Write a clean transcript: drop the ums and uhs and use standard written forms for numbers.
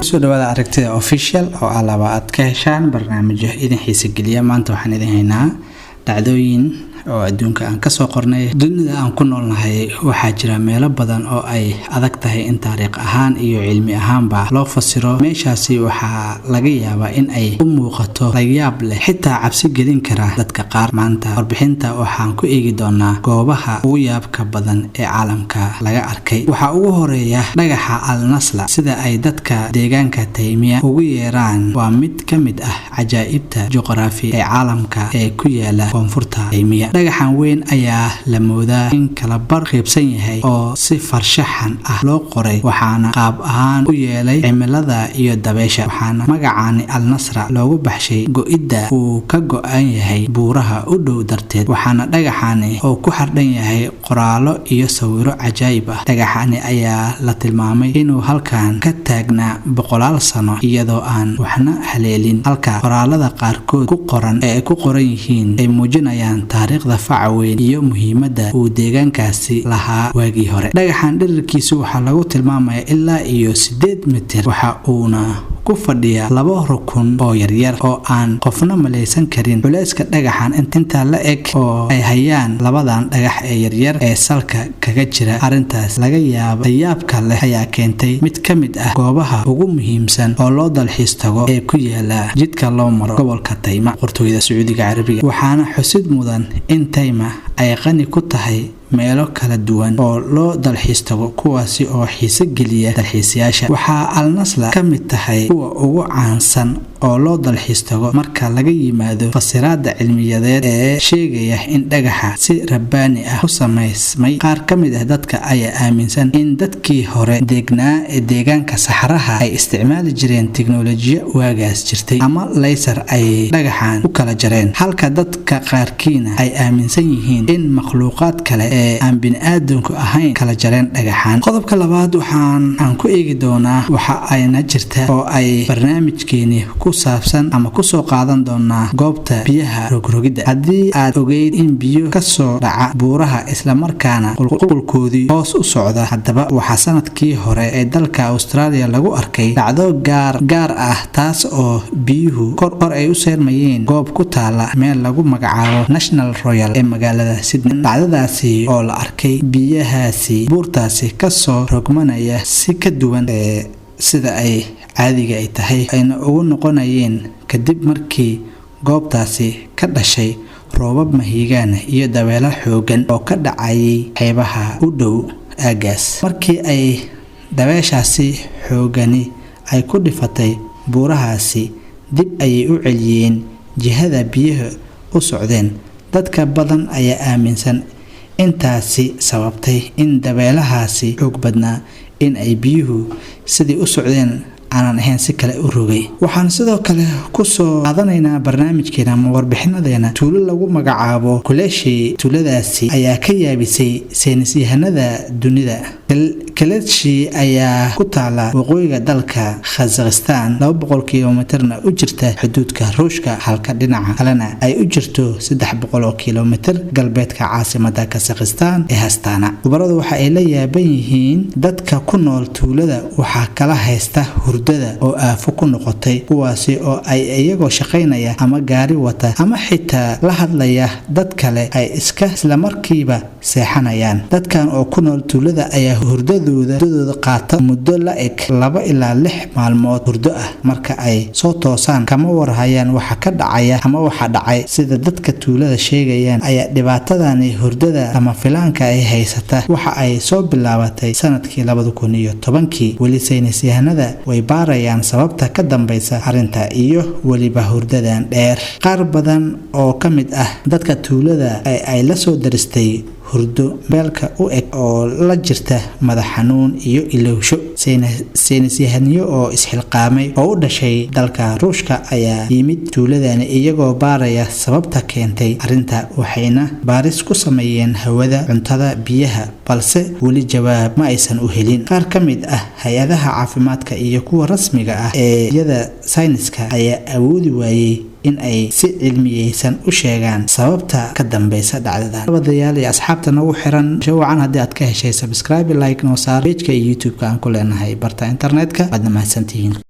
kusoo dhawaada aragtida official oo alaba aad ka heshaan barnaamijyo idin xiisa geliya. maanta waxaan idin haynaa dhacdooyin oo adduunka aan ka soo qornay. dunida aan ku noolnahay waxaa jira meelo badan oo ay adag tahay in taariikh ahaan iyo cilmi ahaanba loo fasiro. meeshaasi waxaa laga yaabaa in ay u muuqato layaab leh, xitaa cabsi gelin kara dadka qaar. maanta warbixinta waxaan ku eegi doonaa goobaha ugu yaabka badan ee caalamka laga arkay. waxaa ugu horeeya dhagaxa al-Nasla, sida ay dadka deegaanka Taymiya ugu yeeraan. waa mid ka mid ah cajaa'ibta juqraafi ee caalamka ee ku yaala koonfurta Taymiya. dhagaxan weyn ayaa la moodaa in kala bar qaybsan yahay oo si farshaxan ah loo qoray, waxaana qaab ahaan u yeelay cimilada iyo dabeesha. waxaana magacaani al-Nasra loogu baxshay go'idda uu ka go'an yahay buuraha u dhow darteed. waxaana dhagaxani oo ku xardhan yahay qoraallo iyo sawiro cajaa'ib ah. dhagaxani ayaa la tilmaamay inuu halkan ka taagnaa boqolaal sano iyadoo aan waxna haleelin, halka qoraalada qaarkood ku qoran yihiin ay muujinayaan taariikhda faca weyn iyo muhiimadda uu deegaankaasi lahaa waagii hore. dhagaxan dhirirkiisu waxaa lagu tilmaamayaa ilaa iyo 8 mitir, waxa uuna ku fadhiya 2 rukun oo yaryar oo aan qofna malaysan karin. culayska dhagaxan intaa la eg oo ay hayaan labadan dhagax ee yaryar ee salka kaga jira. arrintaas yaabka leh ayaa keentay mid ka mid ah goobaha ugu muhiimsan oo loo dalxiis tago ee ku yaala jidka loo maro gobolka Tayma, boqortooyada Sacuudiga Carabiga. waxaana xusid mudan in Tayma ay qani ku tahay meelo kala duwan oo loo dalxiis tago, kuwaasi oo xiiso geliya dalxiisayaasha. waxaa al-Nasla ka mid tahay kuwa ugu caansan oo loo dalxiis tago marka laga yimaado fasiraada cilmiyadeed ee sheegaya in dhagaxa si rabbaani ah u samaysmay. qaar ka mid ah dadka ayaa aaminsan in dadkii hore deegnaa ee deegaanka saxaraha ay isticmaali jireen tiknoolajiya waagaas jirtay ama laysar ay dhagaxan u kala jareen, halka dadka qaarkiina ay aaminsan yihiin in makhluuqaad kale ee aan bini'aadamku ahayn kala jareen dhagaxan. qodobka labaad waxaan ku eegi doonaa waxa ayna jirta oo ay barnaamijkeeni ku saabsan ama ku soo qaadan doonaa goobta biyaha rogrogidda. haddii aad ogeyd in biyo ka soo dhaca buuraha isla markaana qulqulkoodii hoos u socda, haddaba waxaa sanadkii hore ee dalka Australia lagu arkay dhacdo gaar ah, taas oo biyuhu kor ay u seermayeen goob ku taala meel lagu magacaabo National Royal ee magaalada Sydney. dhacdadaasi oo la arkay biyahaasi buurtaasi ka soo rogmanaya si ka duwan sida ay caadiga ay tahay, ayna ugu noqonayeen kadib markii goobtaasi ka dhashay roobab mahiigaan iyo dabeelo xoogan oo ka dhacayay xeebaha u dhow aagaas. markii ay dabeeshaasi xoogani ay ku dhifatay buurahaasi, dib ayay u celiyeen jihada biyaha u socdeen. dadka badan ayaa aaminsan intaasi sababtay in dabeelahaasi xoog badnaa in ay biyuhu sidii u socdeen aanan ahayn si kale u rogay. waxaan sidoo kale ku soo qaadanaynaa barnaamijkeena ama warbixinadeena tuulo lagu magacaabo Kuleshi. tuuladaasi ayaa ka yaabisay saynisyahanada dunida. Kuleshi ayaa ku taala waqooyiga dalka Kazakhstan, 200 kilomitirna u jirta xuduudka Ruushka, halka dhinaca kalena ay u jirto 300 kilomitir galbeedka caasimadda Kazakhstan ee Astana. khubaradu waxa ay la yaaban yihiin dadka ku nool tuulada waxaa kala haysta hurdada oo aafo ku noqotay, kuwaasi oo ay iyagoo shaqaynaya ama gaari wata ama xitaa la hadlaya dad kale ay isla markiiba seexanayaan. dadkan oo ku nool tuulada ayaa hurdadooda qaata muddo la eg 2 ilaa 6 maalmood hurdo ah. marka ay soo toosaan kama warhayaan waxa ka dhacaya ama waxa dhacay. sida dadka tuulada sheegayaan, ayaa dhibaatadani hurdada ama filaanka ay haysata waxa ay soo bilaabatay sanadkii 2010. weli saynisyahanada way baarayaan sababta ka dambaysa arrinta iyo weliba hurdadan dheer. qaar badan oo ka mid ah dadka tuulada ay la soo daristay hurdo beelka u eg oo la jirta madax xanuun iyo ilowsho. saynisyahanyo oo isxilqaamay oo u dhashay dalka Ruushka ayaa yimid tuuladani iyagoo baaraya sababta keentay arrinta, waxayna baaris ku sameeyeen hawada, cuntada, biyaha, balse weli jawaab ma aysan u helin. qaar ka mid ah hay-adaha caafimaadka iyo kuwa rasmiga ah ee iyada sayniska ayaa awoodi waayay in ay si cilmiyeysan u sheegaan sababta ka dambaysa dhacdadan. wadayaal iyo asxaabta nagu xiran shawcan haddii aad ka heshay subscribe, like noo saar page-ka iyo YouTube-ka aan ku leenahay barta internetka. waad mahadsantihiin.